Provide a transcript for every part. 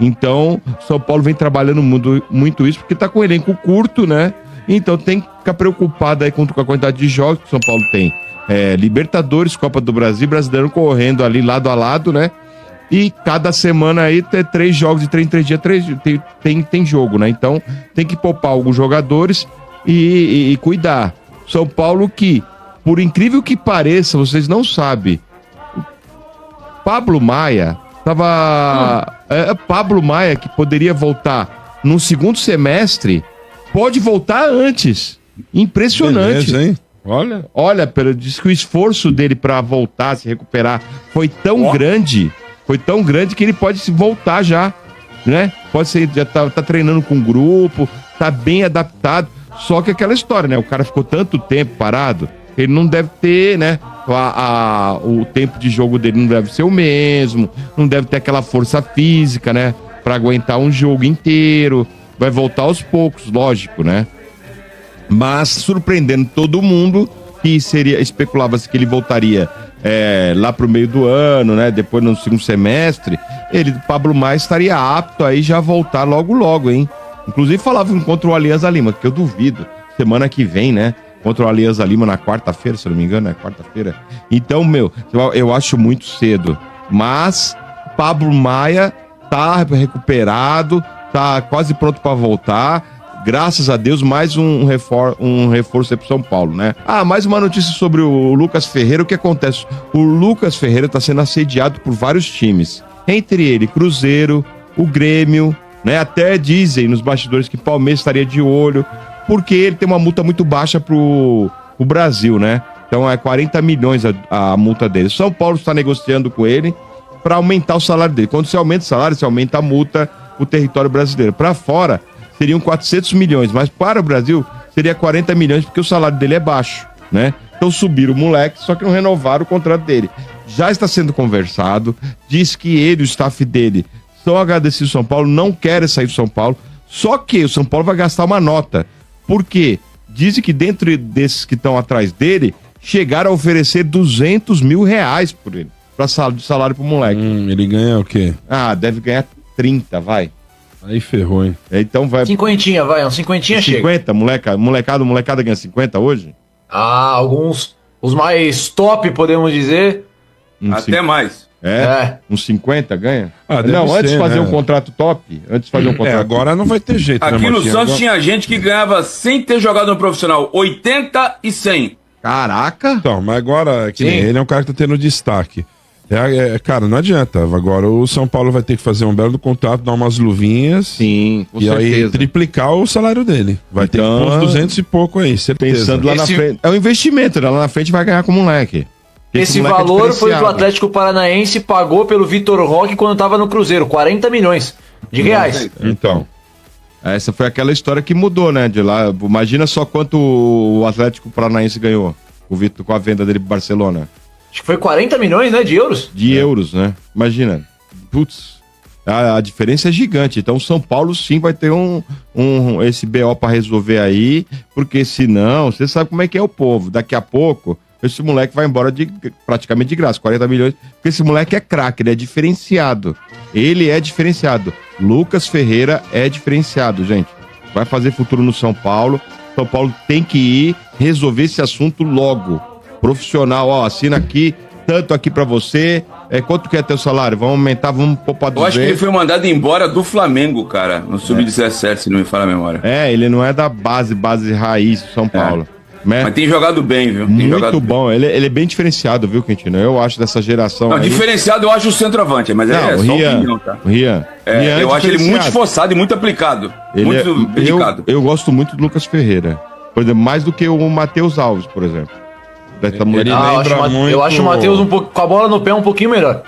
Então, São Paulo vem trabalhando muito isso, porque tá com um elenco curto, né? Então tem que ficar preocupado aí com a quantidade de jogos que o São Paulo tem. Libertadores, Copa do Brasil, Brasileiro correndo ali lado a lado, né? E cada semana aí tem 3 jogos de 3 em 3 dias, tem jogo, né? Então tem que poupar alguns jogadores e cuidar. São Paulo que, por incrível que pareça, vocês não sabem, Pablo Maia Pablo Maia, que poderia voltar no segundo semestre, pode voltar antes. Impressionante. Beleza, hein? Olha, diz que o esforço dele para voltar, se recuperar, foi tão grande que ele pode se voltar já, né? Pode ser, já tá treinando com um grupo, tá bem adaptado. Só que aquela história, né? O cara ficou tanto tempo parado, ele não deve ter, né? O tempo de jogo dele não deve ser o mesmo, não deve ter aquela força física, né? Pra aguentar um jogo inteiro. Vai voltar aos poucos, lógico, né? Mas surpreendendo todo mundo, que especulava-se que ele voltaria lá pro meio do ano, né? Depois no segundo semestre, Pablo Maia estaria apto aí já voltar logo, hein? Inclusive falava contra o Alianza Lima, que eu duvido. Semana que vem, né? Contra o Alianza Lima na quarta-feira, se eu não me engano, é quarta-feira. Então, eu acho muito cedo. Mas Pablo Maia tá recuperado, tá quase pronto para voltar. Graças a Deus, mais um reforço aí pro São Paulo, né? Mais uma notícia sobre o Lucas Ferreira. O que acontece? O Lucas Ferreira tá sendo assediado por vários times. Entre ele, Cruzeiro, o Grêmio, né? Até dizem nos bastidores que o Palmeiras estaria de olho, porque ele tem uma multa muito baixa pro Brasil, né? Então é 40 milhões a multa dele. São Paulo está negociando com ele para aumentar o salário dele. Quando você aumenta o salário, você aumenta a multa pro território brasileiro. Para fora, seriam 400 milhões, mas para o Brasil seria 40 milhões, porque o salário dele é baixo, né? Então subiram o moleque, só que não renovaram o contrato dele. Já está sendo conversado, diz que ele e o staff dele são agradecidos ao São Paulo, não querem sair do São Paulo, só que o São Paulo vai gastar uma nota. Por quê? Dizem que dentro desses que estão atrás dele, chegaram a oferecer 200 mil reais por ele, de salário pro moleque. Ele ganha o quê? Deve ganhar 30, vai. Aí ferrou, hein? Então vai... Cinquentinha, vai, uns 50 chega. 50, molecada ganha 50 hoje? Alguns, os mais top, podemos dizer. Até mais. Uns 50 ganha? Deve não, antes de ser, fazer né? um contrato top. Antes de fazer um contrato agora não vai ter jeito, Aqui né, no Martinho? Santos tinha gente que ganhava, sem ter jogado no profissional, 80 e 100. Caraca! Então, mas agora, que nem ele é um cara que tá tendo destaque. Cara, não adianta. Agora o São Paulo vai ter que fazer um belo contrato, dar umas luvinhas. Sim, com certeza. Aí triplicar o salário dele. Vai ter uns 200 e pouco aí, certeza. Pensando lá na frente. É um investimento, né? Lá na frente vai ganhar com o moleque. Esse valor foi o que o Atlético Paranaense pagou pelo Vitor Roque quando estava no Cruzeiro, 40 milhões de reais. Então, essa foi aquela história que mudou, né? De lá, imagina só quanto o Atlético Paranaense ganhou, o Vitor, com a venda dele pro Barcelona. Acho que foi 40 milhões, né, de euros? De euros, né? Imagina. Putz, a diferença é gigante. Então o São Paulo sim vai ter esse BO para resolver aí, porque senão, você sabe como é que é o povo. Daqui a pouco, esse moleque vai embora praticamente de graça, 40 milhões, porque esse moleque é craque, ele é diferenciado. Ele é diferenciado. Lucas Ferreira é diferenciado, gente. Vai fazer futuro no São Paulo. São Paulo tem que ir resolver esse assunto logo. Profissional, assina aqui, tanto aqui pra você. Quanto que é teu salário? Vamos aumentar, vamos poupar 200. Eu acho que ele foi mandado embora do Flamengo, cara, no Sub-17, se não me falha a memória. Ele não é da base raiz do São Paulo. Mas tem jogado bem, viu? Muito bom. Ele é bem diferenciado, viu, Quintino? Eu acho dessa geração. Não, diferenciado eu acho o centroavante, mas não, só opinião, tá? O Rian. Eu acho ele muito esforçado e muito aplicado. Muito dedicado. Eu gosto muito do Lucas Ferreira. Por exemplo, mais do que o Matheus Alves, por exemplo. Eu acho o Matheus com a bola no pé um pouquinho melhor.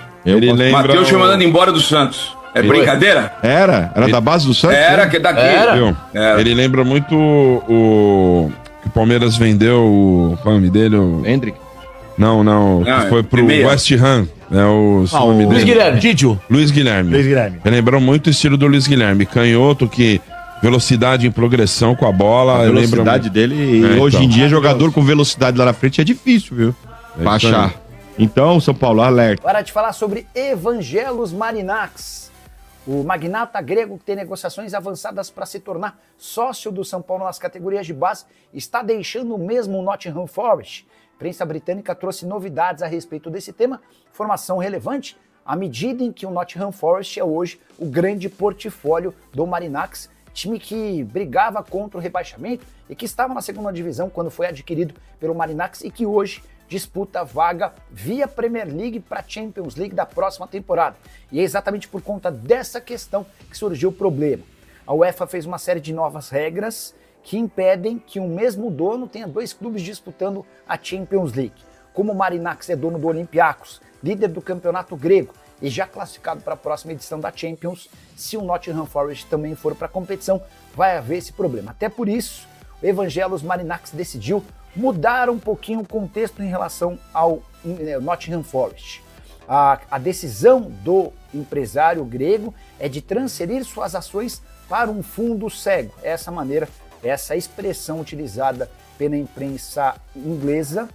Matheus foi mandado embora do Santos. É brincadeira? Era da base do Santos? Era, que é daqui. Era. Ele lembra muito o que o Palmeiras vendeu, qual é o nome dele? Hendrick? Não, que foi pro West Ham. Luiz Guilherme. Luiz Guilherme. Ele lembrou muito o estilo do Luiz Guilherme. Canhoto, que velocidade em progressão com a bola. A velocidade dele, hoje em dia, jogador com velocidade lá na frente é difícil, viu? Pra achar. Então, São Paulo, alerta. Hora de falar sobre Evangelos Marinax. O magnata grego, que tem negociações avançadas para se tornar sócio do São Paulo nas categorias de base, está deixando mesmo o Nottingham Forest. A imprensa britânica trouxe novidades a respeito desse tema, informação relevante, à medida em que o Nottingham Forest é hoje o grande portfólio do Marinakis, time que brigava contra o rebaixamento e que estava na segunda divisão quando foi adquirido pelo Marinakis e que hoje disputa a vaga via Premier League para a Champions League da próxima temporada. E é exatamente por conta dessa questão que surgiu o problema. A UEFA fez uma série de novas regras que impedem que o mesmo dono tenha dois clubes disputando a Champions League. Como o Marinakis é dono do Olympiacos, líder do campeonato grego e já classificado para a próxima edição da Champions, se o Nottingham Forest também for para a competição, vai haver esse problema. Até por isso, o Evangelos Marinakis decidiu mudar um pouquinho o contexto em relação ao Nottingham Forest. A decisão do empresário grego é de transferir suas ações para um fundo cego. Essa expressão utilizada pela imprensa inglesa,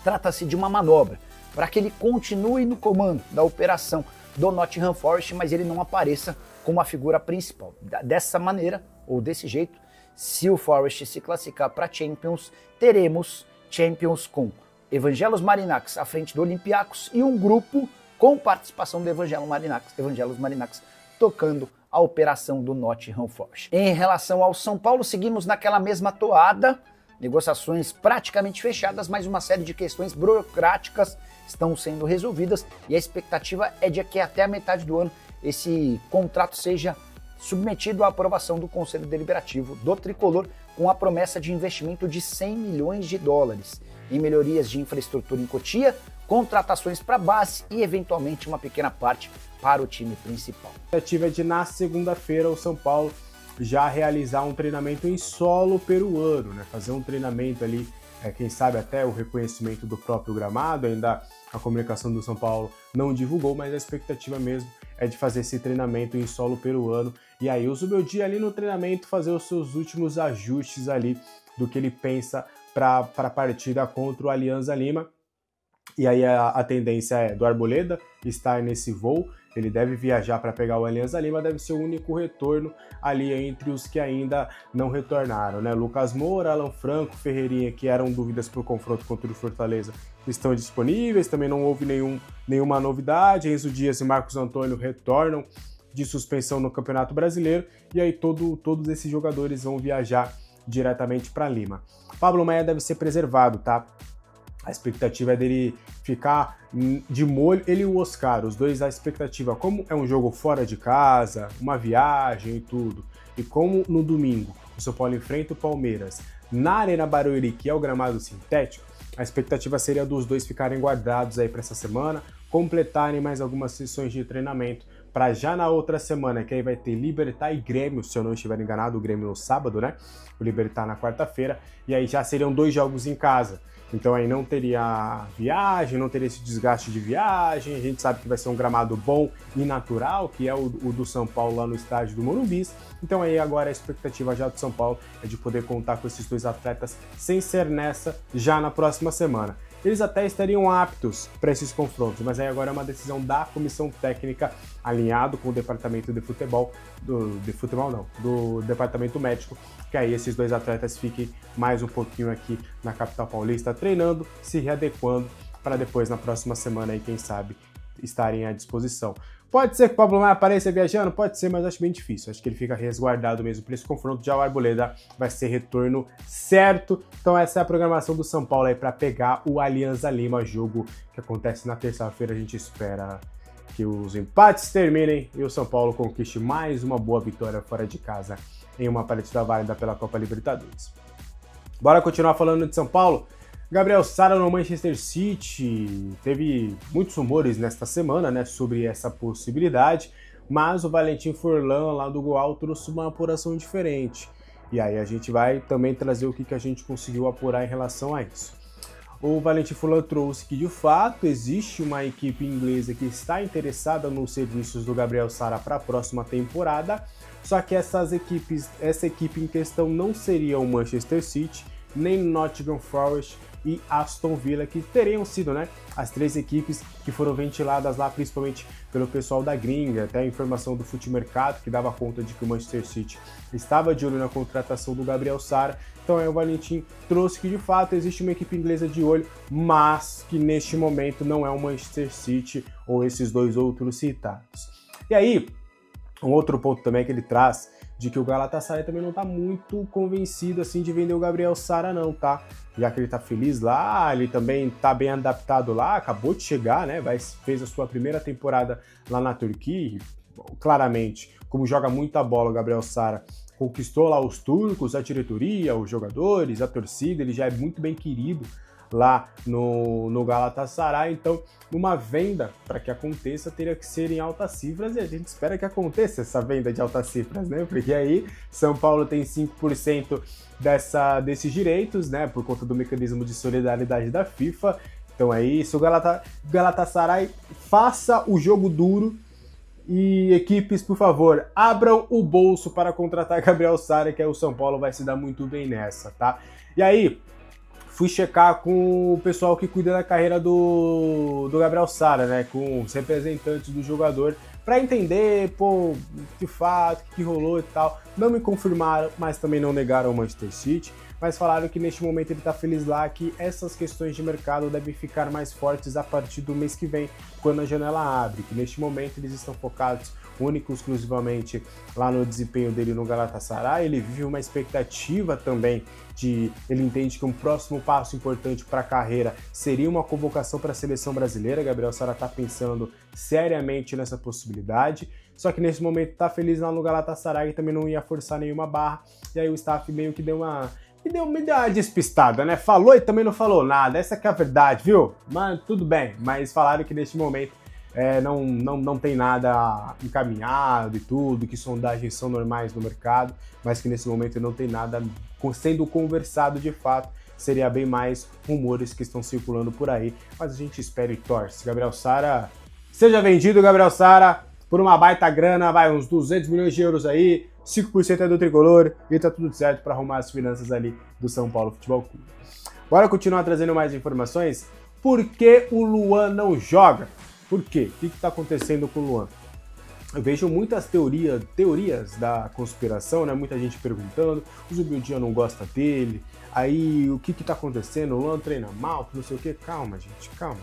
trata-se de uma manobra para que ele continue no comando da operação do Nottingham Forest, mas ele não apareça como a figura principal. Dessa maneira, ou desse jeito, se o Forest se classificar para Champions, teremos Champions com Evangelos Marinakis à frente do Olympiacos e um grupo com participação do Evangelos Marinakis tocando a operação do Nottingham Forest. Em relação ao São Paulo, seguimos naquela mesma toada, negociações praticamente fechadas, mas uma série de questões burocráticas estão sendo resolvidas e a expectativa é de que até a metade do ano esse contrato seja submetido à aprovação do Conselho Deliberativo do Tricolor, com a promessa de investimento de 100 milhões de dólares em melhorias de infraestrutura em Cotia, contratações para a base e, eventualmente, uma pequena parte para o time principal. A expectativa é de, na segunda-feira, o São Paulo já realizar um treinamento em solo peruano, né? Fazer um treinamento ali, quem sabe até o reconhecimento do próprio gramado, ainda a comunicação do São Paulo não divulgou, mas a expectativa mesmo é de fazer esse treinamento em solo peruano. E aí o Zubeldia ali no treinamento fazer os seus últimos ajustes ali do que ele pensa para a partida contra o Alianza Lima. E aí a tendência é do Arboleda estar nesse voo, ele deve viajar para pegar o Alianza Lima, deve ser o único retorno ali entre os que ainda não retornaram, né? Lucas Moura, Alan Franco, Ferreirinha, que eram dúvidas para o confronto contra o Fortaleza, estão disponíveis, também não houve nenhuma novidade. Enzo Dias e Marcos Antônio retornam de suspensão no Campeonato Brasileiro, e aí todos esses jogadores vão viajar diretamente para Lima. Pablo Maia deve ser preservado, tá? A expectativa é dele ficar de molho, ele e o Oscar, os dois, a expectativa, como é um jogo fora de casa, uma viagem e tudo, e como no domingo o São Paulo enfrenta o Palmeiras na Arena Barueri, que é o gramado sintético, a expectativa seria dos dois ficarem guardados aí para essa semana, completarem mais algumas sessões de treinamento, para já na outra semana, que aí vai ter Libertad e Grêmio, se eu não estiver enganado, o Grêmio no sábado, né? O Libertad na quarta-feira, e aí já seriam 2 jogos em casa. Então aí não teria viagem, não teria esse desgaste de viagem, a gente sabe que vai ser um gramado bom e natural, que é o do São Paulo lá no estádio do Morumbi. Então aí agora a expectativa já do São Paulo é de poder contar com esses 2 atletas sem ser nessa já na próxima semana. Eles até estariam aptos para esses confrontos, mas aí agora é uma decisão da comissão técnica, alinhado com o departamento de futebol, do departamento médico, que aí esses 2 atletas fiquem mais um pouquinho aqui na capital paulista, treinando, se readequando, para depois na próxima semana aí, quem sabe, estarem à disposição. Pode ser que o Pablo Maia apareça viajando? Pode ser, mas acho bem difícil. Acho que ele fica resguardado mesmo para esse confronto. Já o Arboleda vai ser retorno certo. Então essa é a programação do São Paulo aí para pegar o Alianza Lima, jogo que acontece na terça-feira. A gente espera que os empates terminem e o São Paulo conquiste mais uma boa vitória fora de casa em uma partida válida pela Copa Libertadores. Bora continuar falando de São Paulo? Gabriel Sara no Manchester City, teve muitos rumores nesta semana, né, sobre essa possibilidade, mas o Valentim Furlan lá do Goal trouxe uma apuração diferente. E aí a gente vai também trazer o que a gente conseguiu apurar em relação a isso. O Valentim Furlan trouxe que de fato existe uma equipe inglesa que está interessada nos serviços do Gabriel Sara para a próxima temporada, só que essa equipe em questão não seria o Manchester City, nem Nottingham Forest e Aston Villa, que teriam sido, né, as 3 equipes que foram ventiladas lá, principalmente pelo pessoal da gringa, até a informação do Futimercato, que dava conta de que o Manchester City estava de olho na contratação do Gabriel Sara. Então aí o Valentim trouxe que de fato existe uma equipe inglesa de olho, mas que neste momento não é o Manchester City ou esses 2 outros citados. E aí, um outro ponto também que ele traz, de que o Galatasaray também não tá muito convencido assim de vender o Gabriel Sara não, tá? Já que ele tá feliz lá, ele também tá bem adaptado lá, acabou de chegar, né? Fez a sua primeira temporada lá na Turquia, claramente, como joga muita bola o Gabriel Sara, conquistou lá os turcos, a diretoria, os jogadores, a torcida, ele já é muito bem querido lá no Galatasaray, então uma venda para que aconteça teria que ser em altas cifras e a gente espera que aconteça essa venda de altas cifras, né? Porque aí São Paulo tem 5% desses direitos, né? Por conta do mecanismo de solidariedade da FIFA. Então é isso, o Galatasaray faça o jogo duro e equipes, por favor, abram o bolso para contratar Gabriel Sara, que aí o São Paulo vai se dar muito bem nessa, tá? E aí, fui checar com o pessoal que cuida da carreira do Gabriel Sara, né, com os representantes do jogador, para entender, pô, de fato, o que rolou e tal. Não me confirmaram, mas também não negaram o Manchester City, mas falaram que neste momento ele tá feliz lá, que essas questões de mercado devem ficar mais fortes a partir do mês que vem, quando a janela abre, que neste momento eles estão focados único exclusivamente lá no desempenho dele no Galatasaray. Ele vive uma expectativa também ele entende que um próximo passo importante para a carreira seria uma convocação para a seleção brasileira. Gabriel Sara está pensando seriamente nessa possibilidade, só que nesse momento está feliz lá no Galatasaray e também não ia forçar nenhuma barra, e aí o staff meio que deu uma despistada, né? Falou e também não falou nada, essa que é a verdade, viu? Mas tudo bem, mas falaram que neste momento não tem nada encaminhado e tudo, que sondagens são normais no mercado, mas que nesse momento não tem nada sendo conversado de fato, seria bem mais rumores que estão circulando por aí, mas a gente espera e torce. Gabriel Sara, seja vendido, Gabriel Sara, por uma baita grana, vai uns 200 milhões de euros aí, 5% é do Tricolor e tá tudo certo para arrumar as finanças ali do São Paulo Futebol Clube. Bora continuar trazendo mais informações? Por que o Luan não joga? Por quê? O que está acontecendo com o Luan? Eu vejo muitas teorias da conspiração, né? Muita gente perguntando, o Zubildinho não gosta dele, aí o que está acontecendo? O Luan treina mal, não sei o quê. Calma, gente, calma.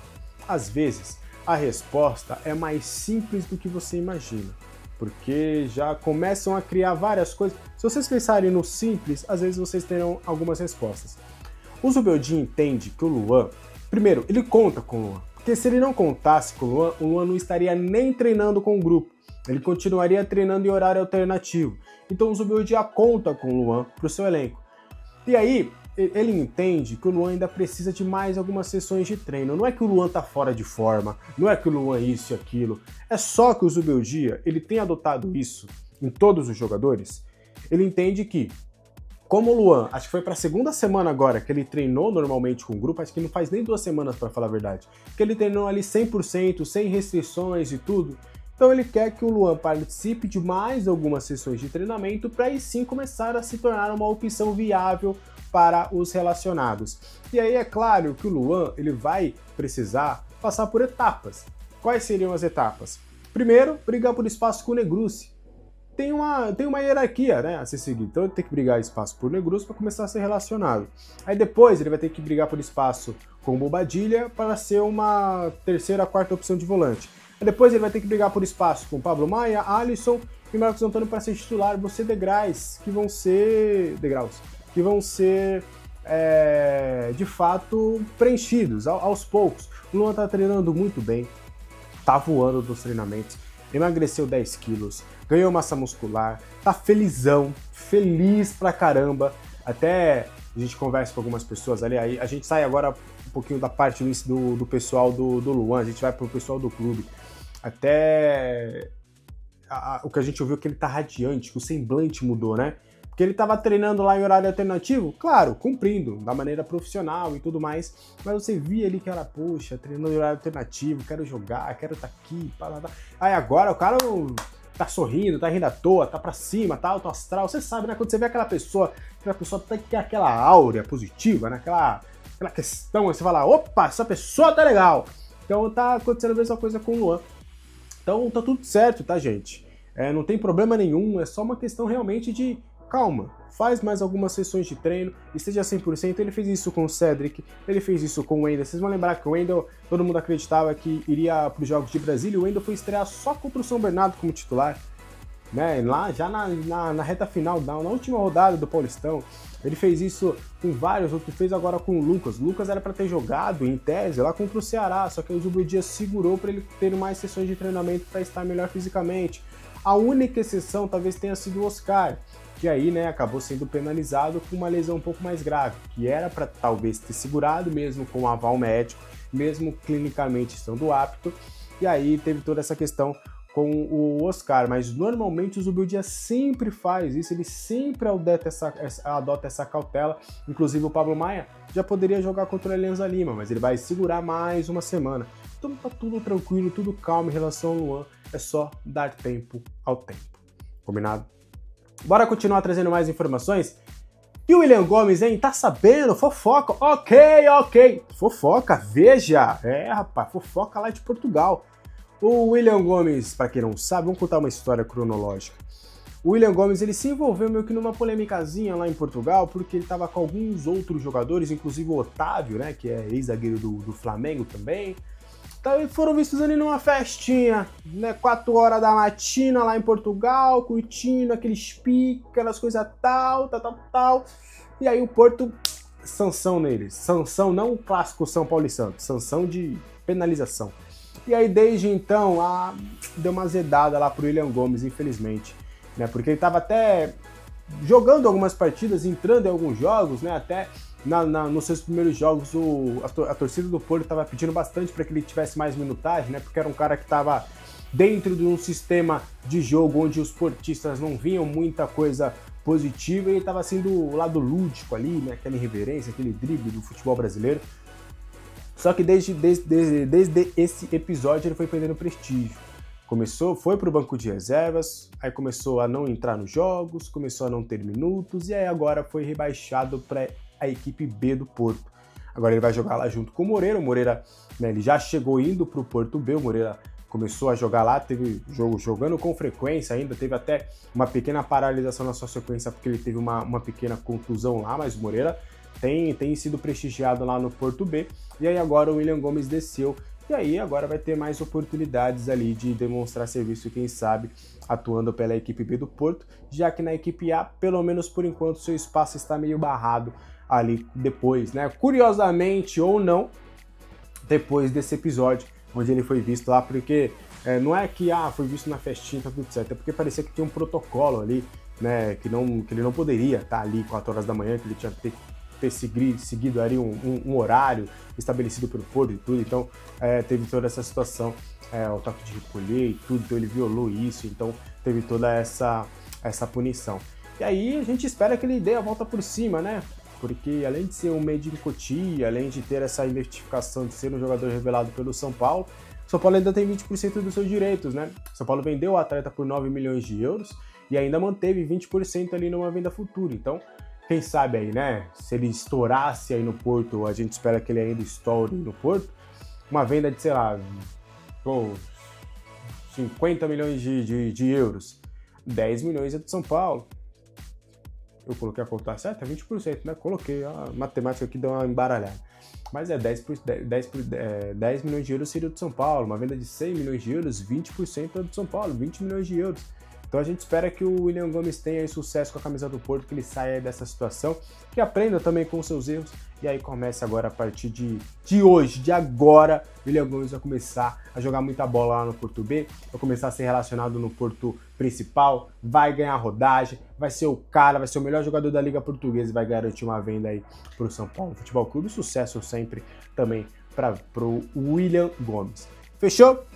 Às vezes, a resposta é mais simples do que você imagina, porque já começam a criar várias coisas. Se vocês pensarem no simples, às vezes vocês terão algumas respostas. O Zubildinho entende que o Luan, primeiro, ele conta com o Luan, porque se ele não contasse com o Luan não estaria nem treinando com o grupo, ele continuaria treinando em horário alternativo. Então o Zubildinho conta com o Luan para o seu elenco. E aí, ele entende que o Luan ainda precisa de mais algumas sessões de treino. Não é que o Luan tá fora de forma, não é que o Luan isso e aquilo, é só que o Zubildinho, ele tem adotado isso em todos os jogadores. Ele entende que, como o Luan, acho que foi para a segunda semana agora que ele treinou normalmente com o grupo, acho que não faz nem 2 semanas para falar a verdade, que ele treinou ali 100%, sem restrições e tudo. Então ele quer que o Luan participe de mais algumas sessões de treinamento para aí sim começar a se tornar uma opção viável para os relacionados. E aí é claro que o Luan ele vai precisar passar por etapas. Quais seriam as etapas? Primeiro, brigar por espaço com o Negrucci. Tem uma hierarquia, né, a ser seguida. Então ele tem que brigar espaço por Negrucci para começar a ser relacionado. Aí depois ele vai ter que brigar por espaço com o Bobadilla para ser uma terceira, quarta opção de volante. Aí depois ele vai ter que brigar por espaço com Pablo Maia, Alisson e Marcos Antônio para ser titular. Vão ser degraus que vão ser de fato preenchidos aos poucos. O Luan tá treinando muito bem, tá voando nos treinamentos, emagreceu 10 quilos, ganhou massa muscular, tá felizão, feliz pra caramba. Até a gente conversa com algumas pessoas ali, aí a gente sai agora um pouquinho da parte do pessoal do Luan, a gente vai pro pessoal do clube. Até o que a gente ouviu é que ele tá radiante, que o semblante mudou, né? Porque ele tava treinando lá em horário alternativo, claro, cumprindo, da maneira profissional e tudo mais, mas você via ali que era, poxa, treinando em horário alternativo, quero jogar, quero estar aqui, pá. Aí agora o cara tá sorrindo, tá rindo à toa, tá pra cima, tá alto astral. Você sabe, né? Quando você vê aquela pessoa tem aquela áurea positiva, né? Aquela questão, aí você fala, opa, essa pessoa tá legal. Então tá acontecendo a mesma coisa com o Luan. Então tá tudo certo, tá, gente? Não tem problema nenhum, é só uma questão realmente de calma. Faz mais algumas sessões de treino, esteja 100%. Ele fez isso com o Cedric, ele fez isso com o Wendel. Vocês vão lembrar que o Wendel, todo mundo acreditava que iria para os Jogos de Brasília, e o Wendel foi estrear só contra o São Bernardo como titular, né? Lá já na reta final, na última rodada do Paulistão. Ele fez isso com vários outros, fez agora com o Lucas. O Lucas era para ter jogado, em tese, lá contra o Ceará, só que o Zubel Dias segurou para ele ter mais sessões de treinamento para estar melhor fisicamente. A única exceção talvez tenha sido o Oscar, que aí, né, acabou sendo penalizado com uma lesão um pouco mais grave, que era para talvez ter segurado mesmo com o aval médico, mesmo clinicamente estando apto, e aí teve toda essa questão com o Oscar, mas normalmente o Zubel Dias sempre faz isso, ele sempre adota essa cautela. Inclusive o Pablo Maia já poderia jogar contra o Alianza Lima, mas ele vai segurar mais uma semana. Então tá tudo tranquilo, tudo calmo em relação ao Luan, é só dar tempo ao tempo. Combinado? Bora continuar trazendo mais informações? E o William Gomes, hein? Tá sabendo? Fofoca. Ok. Fofoca, veja. Rapaz, fofoca lá de Portugal. O William Gomes, para quem não sabe, vamos contar uma história cronológica. O William Gomes, ele se envolveu meio que numa polêmicazinha lá em Portugal, porque ele tava com alguns outros jogadores, inclusive o Otávio, né, que é ex-zagueiro do Flamengo também. Então, eles foram vistos ali numa festinha, né, 4 horas da matina lá em Portugal, curtindo aqueles piques, aquelas coisas tal. E aí o Porto, sanção neles. Sanção, não o clássico São Paulo e Santos, sanção de penalização. E aí, desde então, deu uma azedada lá pro William Gomes, infelizmente, né? Porque ele tava até jogando algumas partidas, entrando em alguns jogos, né? Até nos seus primeiros jogos, a torcida do Porto tava pedindo bastante para que ele tivesse mais minutagem, né? Porque era um cara que tava dentro de um sistema de jogo onde os portistas não vinham muita coisa positiva, e ele tava sendo o lado lúdico ali, né? Aquela irreverência, aquele drible do futebol brasileiro. Só que desde esse episódio ele foi perdendo prestígio. Foi pro banco de reservas, aí começou a não entrar nos jogos, começou a não ter minutos, e aí agora foi rebaixado para a equipe B do Porto. Agora ele vai jogar lá junto com o Moreira. O Moreira, né, ele já chegou indo pro Porto B, o Moreira começou a jogar lá, teve jogo jogando com frequência ainda, teve até uma pequena paralisação na sua sequência porque ele teve uma pequena contusão lá, mas o Moreira tem sido prestigiado lá no Porto B. E aí agora o William Gomes desceu, e aí agora vai ter mais oportunidades ali de demonstrar serviço, quem sabe, atuando pela equipe B do Porto, já que na equipe A, pelo menos por enquanto, seu espaço está meio barrado ali depois, né? Curiosamente ou não, depois desse episódio, onde ele foi visto lá, porque não é que foi visto na festinha, tá tudo certo, é porque parecia que tinha um protocolo ali, né, que ele não poderia estar ali 4 horas da manhã, que ele tinha que ter seguido ali um horário estabelecido pelo Porto e tudo, então teve toda essa situação, o toque de recolher e tudo, então ele violou isso, então teve toda essa punição. E aí a gente espera que ele dê a volta por cima, né? Porque além de ser um Medin Cotia, além de ter essa identificação de ser um jogador revelado pelo São Paulo, o São Paulo ainda tem 20% dos seus direitos, né? O São Paulo vendeu o atleta por 9 milhões de euros e ainda manteve 20% ali numa venda futura, então quem sabe aí, né, se ele estourasse aí no Porto, a gente espera que ele ainda estoure no Porto, uma venda de, sei lá, 50 milhões de euros, 10 milhões é do São Paulo. Eu coloquei a conta certa, 20%, né? Coloquei, a matemática aqui deu uma embaralhada. Mas 10 milhões de euros seria do São Paulo, uma venda de 100 milhões de euros, 20% é do São Paulo, 20 milhões de euros. Então a gente espera que o William Gomes tenha aí sucesso com a camisa do Porto, que ele saia dessa situação, que aprenda também com os seus erros, e aí comece agora a partir de hoje, de agora, o William Gomes vai começar a jogar muita bola lá no Porto B, vai começar a ser relacionado no Porto principal, vai ganhar rodagem, vai ser o cara, vai ser o melhor jogador da Liga Portuguesa e vai garantir uma venda aí pro São Paulo Futebol Clube, sucesso sempre também pro William Gomes. Fechou?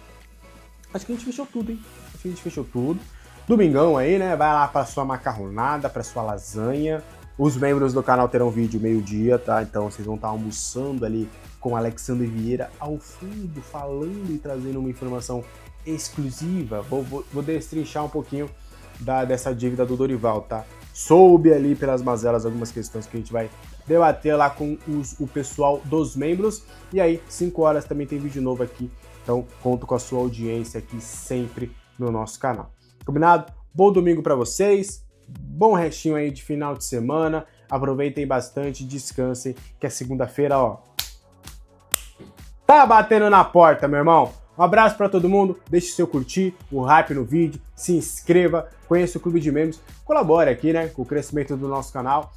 Acho que a gente fechou tudo, hein? Acho que a gente fechou tudo. Domingão aí, né? Vai lá para sua macarronada, para sua lasanha. Os membros do canal terão vídeo meio-dia, tá? Então vocês vão estar almoçando ali com o Alexandre Vieira ao fundo, falando e trazendo uma informação exclusiva. Vou destrinchar um pouquinho dessa dívida do Dorival, tá? Soube ali pelas mazelas algumas questões que a gente vai debater lá com o pessoal dos membros. E aí, 5 horas também tem vídeo novo aqui. Então, conto com a sua audiência aqui sempre no nosso canal. Combinado? Bom domingo para vocês. Bom restinho aí de final de semana. Aproveitem bastante, descansem, que a segunda-feira, ó, tá batendo na porta, meu irmão. Um abraço para todo mundo, deixe seu curtir, o hype no vídeo, se inscreva, conheça o Clube de Membros, colabore aqui, né, com o crescimento do nosso canal.